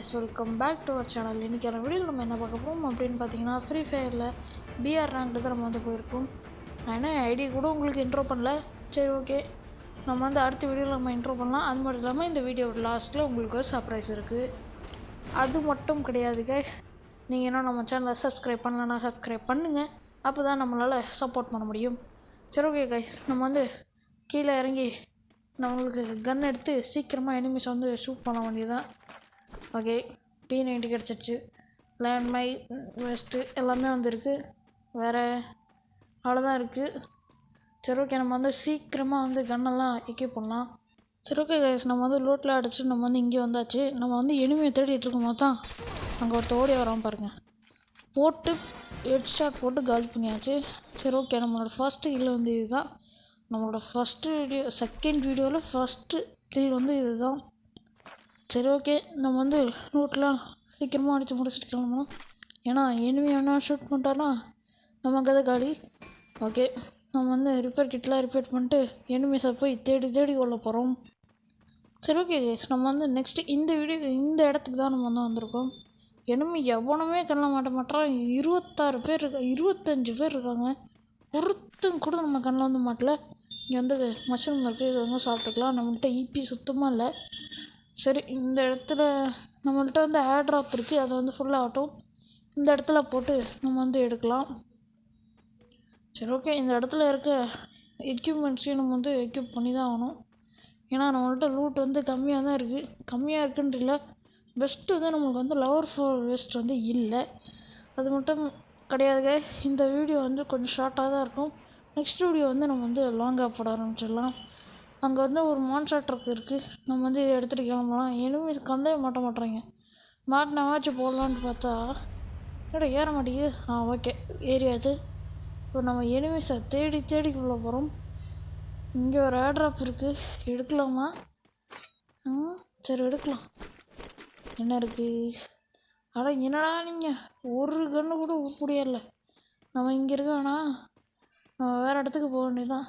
guys, welcome back to our channel. இன்னைக்கான வீடியோல நம்ம என்ன பார்க்க போறோம் அப்படினு பாத்தீங்கன்னா ஃப்ரீ ஃபயர்ல BR ரேங்க்ல தான் நம்ம வந்து போயிருக்கோம். நான் என்ன ஐடி கூட உங்களுக்கு இன்ட்ரோ பண்ணல. சரி ஓகே. நம்ம வந்து அடுத்த வீடியோல நம்ம இன்ட்ரோ பண்ணலாம். அது மட்டும் இல்லாம இந்த வீடியோ லாஸ்ட்ல உங்களுக்கு ஒரு சர்ப்ரைஸ் இருக்கு. அது மட்டும் கிடையாது guys. நீங்க இன்னும் நம்ம சேனலை சப்ஸ்கிரைப் பண்ணலனா சப்ஸ்கிரைப் பண்ணுங்க. அப்பதான் நம்மளால சப்போர்ட் பண்ண முடியும். சரி ஓகே guys, நம்ம வந்து கீழ இறங்கி நம்மளுக்கு கன் எடுத்து சீக்கிரமா எனிமீஸ் வந்து ஷூட் பண்ண வேண்டியதுதான். ஓகே, P90 கிடச்சிருச்சு. லேண்ட் மை வெஸ்ட்டு எல்லாமே வந்துருக்கு. வேறு அவ்வளோதான் இருக்குது. சரி ஓகே, நம்ம வந்து சீக்கிரமாக வந்து கன்னெல்லாம் எக்யூப் பண்ணலாம். சரி ஓகே கைஸ், நம்ம வந்து லோட்டில் அடிச்சு நம்ம வந்து இங்கே வந்தாச்சு. நம்ம வந்து எனிமையை தேடிட்டு இருக்கும் போது தான் அங்கே ஒருத்த ஓடி வராமல் பாருங்கள். போட்டு ஹெட் ஷாட் போட்டு காலி பண்ணியாச்சு. சரி ஓகே, நம்மளோட ஃபர்ஸ்ட்டு கில் வந்து இதுதான். நம்மளோட செகண்ட் வீடியோவில் ஃபஸ்ட்டு கில் வந்து இதுதான். சரி ஓகே, நம்ம வந்து லூட்லாம் சீக்கிரமாக அடித்து முடிச்சுட்டு கிளம்பணும். ஏன்னா எனிமி வேணால் ஷூட் பண்ணிட்டானா நமக்கு அதை காலி. ஓகே, நம்ம வந்து ரிப்பேர் கிட்லாம் ரிப்பேர் பண்ணிட்டு எனிமீஸை போய் தேடி தேடி கொள்ள போகிறோம். சரி ஓகே, நம்ம வந்து நெக்ஸ்ட்டு இந்த இடத்துக்கு தான் நம்ம வந்து வந்திருக்கோம். எனிமி எவனுமே கல்ல மாட்டான். 26 பேர் 25 பேர் இருக்காங்க. ஒருத்தன் கூட நம்ம கண்ணில் வந்து மாட்டல. இங்கே வந்து மஷ்ரூம் இருக்குது, இது வந்து சாப்பிட்டுக்கலாம். நம்மள்கிட்ட ஈபி சுத்தமாக இல்லை. சரி, இந்த இடத்துல நம்மள்கிட்ட வந்து ஏர் ட்ராப் இருக்குது, அதை வந்து ஃபுல்லாக ஆகட்டும். இந்த இடத்துல போட்டு நம்ம வந்து எடுக்கலாம். சரி ஓகே, இந்த இடத்துல இருக்க எக்யூப்மெண்ட்ஸையும் நம்ம வந்து எக்யூப் பண்ணி தான் ஆகணும். ஏன்னா நம்மள்கிட்ட லூட் வந்து கம்மியாக தான் இருக்குது. கம்மியாக இருக்குன்ட்டு இல்லை, பெஸ்ட்டு வந்து நம்மளுக்கு வந்து லவர் 4 வெஸ்ட் வந்து இல்லை. அது மட்டும் கிடையாதுங்க. இந்த வீடியோ வந்து கொஞ்சம் ஷார்ட்டாக தான் இருக்கும். நெக்ஸ்ட் வீடியோ வந்து நம்ம வந்து லாங்காக போட ஆரம்பிச்சிடலாம். அங்கே வந்து ஒரு மான்ஸ்டர் ட்ரக் இருக்குது, நம்ம வந்து இதை எடுத்துகிட்டு கிளம்பலாம். எனிமி கந்தே மாட்டாங்க. மாட்டினாச்சும் போடலான்னு பார்த்தா என்னடா ஏற மாட்டேங்குது. ஓகே, ஏரியாச்சு. இப்போ நம்ம எனிமிஸை தேடி தேடிக்குள்ள போகிறோம். இங்கே ஒரு ஏர் ட்ராப் இருக்குது, எடுக்கலாமா? சரி எடுக்கலாம். என்ன இருக்குது? என்னடா நீங்கள் ஒரு கன்று கூட உருப்படியே. நம்ம இங்கே இருக்கோண்ணா, நம்ம வேறு இடத்துக்கு போக வேண்டியதுதான்.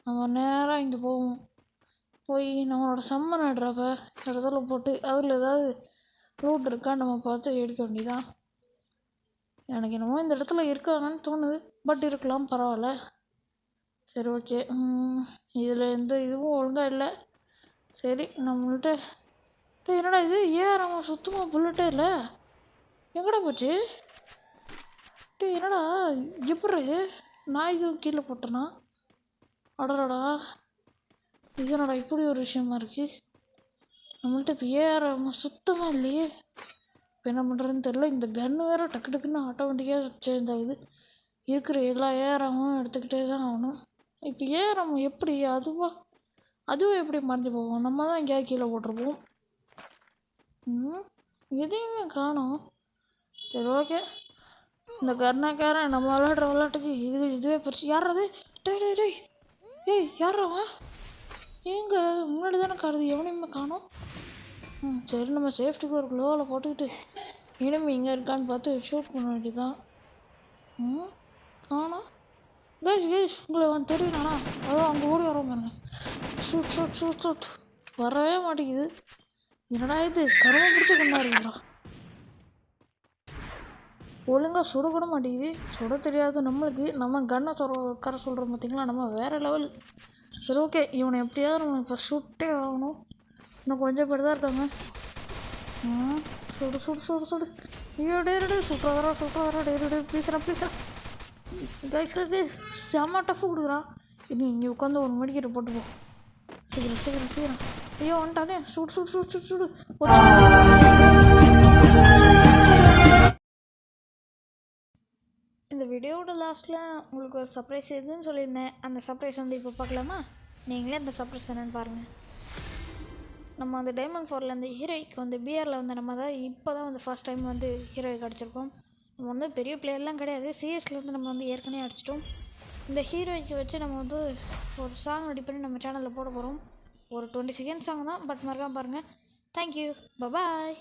நம்ம நேராக இங்கே போவோம். போய் நம்மளோட சம்மன் ஆடுறப்ப இடத்துல போட்டு அதில் ஏதாவது ரூட் இருக்கா நம்ம பார்த்து எடுக்க வேண்டியதான். எனக்கு என்னமோ இந்த இடத்துல இருக்காங்கன்னு தோணுது, பட் இருக்கலாம், பரவாயில்ல. சரி ஓகே, இதில் எந்த இதுவும் ஒழுங்காக இல்லை. சரி, நம்மள்கிட்ட என்னடா இது நம்ம சுத்தமாக புல்லட்டே இல்லை. எங்கடா போச்சு? என்னடா எப்படி இது? நான் இதுவும் கீழே போட்டேன்னா? அடடா, இது என்னடா இப்படி ஒரு விஷயமா இருக்குது. நம்மள்ட்ட இப்போ சுத்தமாக இல்லையே. இப்போ என்ன பண்ணுறதுன்னு தெரில. இந்த கன்று வேறு டக்கு டக்குன்னு ஆட்டோமேட்டிக்காக சேஞ்ச் ஆகுது. இருக்கிற எல்லா ஏஆராமும் எடுத்துக்கிட்டே தான் ஆகணும். இப்போ ஏஆராம் எப்படி அதுவும் எப்படி மறைஞ்சு போவோம்? நம்ம தான் எங்கேயாவது கீழே போட்டிருப்போம். எதையுமே காணோம். சரி ஓகே, இந்த கர்ணக்காரன் நம்ம விளையாடுற விளையாட்டுக்கு இதுவே பிடிச்சி. யாராவது டேய் யாராவா? எங்க முன்னாடி தானே காடுது, எவனையுமே காணோம். சரி, நம்ம சேஃப்டிக்கு ஒரு க்ளோவில் போட்டுக்கிட்டு இனிமே இங்கே இருக்கான்னு பார்த்து ஷூட் பண்ண வேண்டியதுதான். காணோம். கைஸ் உங்களை வந்து தெரியுண்ணா, அதான் அங்கே ஓடி வரோம் பாருங்க. ஷூட் வரவே மாட்டேங்குது. என்னடா இது கருமை பிடிச்ச கண்ணா இருக்குறா. ஒழுங்காக சுட கூட மாட்டேங்குது. சுட தெரியாது நம்மளுக்கு. நம்ம கண்ணை கரை சொல்கிறோம் பார்த்தீங்களா, நம்ம வேறு லெவல். சரி ஓகே, இவனை எப்படியாவது நம்ம இப்போ சுட்டே ஆகணும். இன்னும் கொஞ்சம் பேர் தான் இருக்காங்க. சுடு ஐயோ டேரடே சுட்டுறா டேரடே ப்ளீஸ்ரா. கைஸ் செம்ம டஃப் கொடுக்குறான். இன்னும் இங்கே உட்காந்து ஒரு மெடிக்கெட்டை போட்டுப்போம். சீக்கிரம். ஐயோ வந்துட்டானே. சுடு. இந்த வீடியோவோட லாஸ்ட்டில் உங்களுக்கு ஒரு சர்ப்ரைஸ் எதுன்னு சொல்லியிருந்தேன். அந்த சர்ப்ரைஸ் வந்து இப்போ பார்க்கலாமா? நீங்களே அந்த சர்ப்ரைஸ் என்னென்னு பாருங்கள். நம்ம வந்து டைமண்ட் 4லேருந்து ஹீரோய்க்கு வந்து பிஆரில் வந்து நம்ம தான் இப்போ தான் வந்து ஃபர்ஸ்ட் டைம் வந்து ஹீரோய்க்கு அடிச்சிருக்கோம். நம்ம வந்து பெரிய பிளேயர்லாம் கிடையாது. சிஎஸ்லேருந்து நம்ம வந்து ஏற்கனவே அடிச்சிட்டோம். இந்த ஹீரோய்க்கு வச்சு நம்ம வந்து ஒரு சாங் ரெடி பண்ணி நம்ம சேனலில் போட போகிறோம். ஒரு 20 செகண்ட் சாங் தான், பட் மறக்காம பாருங்கள். தேங்க்யூ, பாய்.